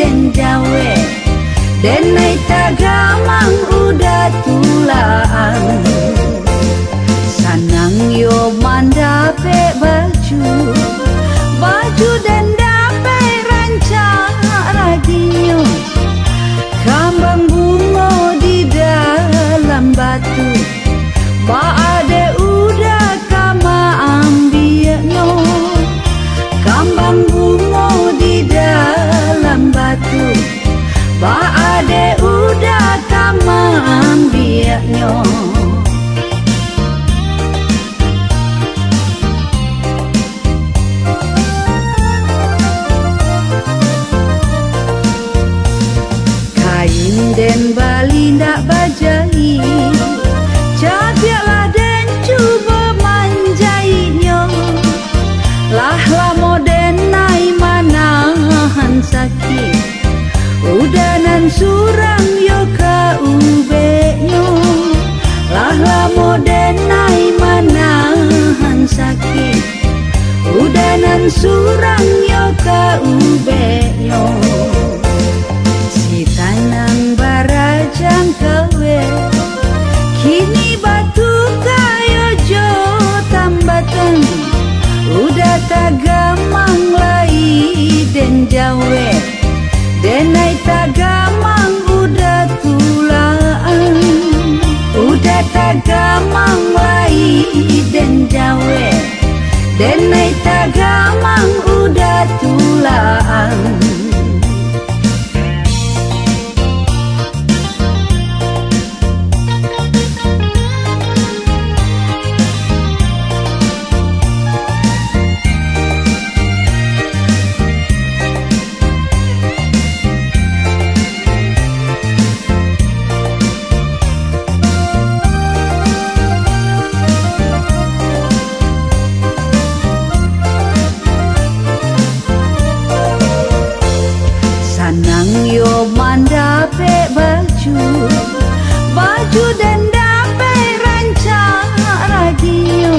den jawe denai tagamang udah tulaan sanang yo mandape baju dan dape rancang raginyo kambang bungo di dalam batu baade udah kama ambiakno kambang bungo di dalam batu baade udah kama ambiakno den Bali ndak bajai cabiaklah den cuba manjainya lah lamo den nai manahan sakit udanan surang yo ka ubekno lah lamo den nai manahan sakit udanan surang yo ka ubekno tanang barajang kawe kini batu kayo jo tambatan udah tagamang lai den jawe denai tagamang udah tulaan udah tagamang lai den jawe denai tagamang udah tulaan yo mandape baju dan dape rancang raginyo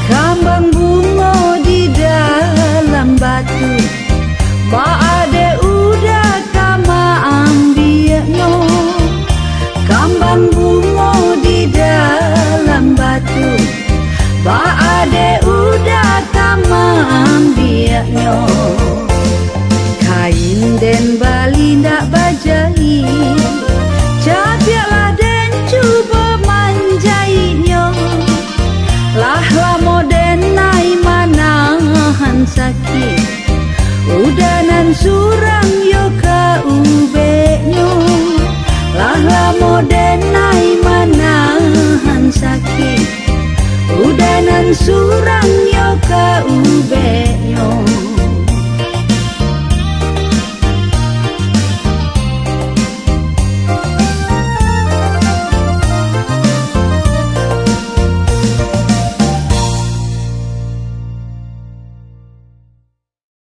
kambang bungo di dalam batu baade udah kama ambiakno kambang bungo di dalam batu baade udah kama ambiakno kain den Bali ndak bajai cabiaklah den cuba manjainya lah lamo den nai manahan sakit udanan surang yo ka ubekno lah lamo den nai manahan sakit udanan surang yo ka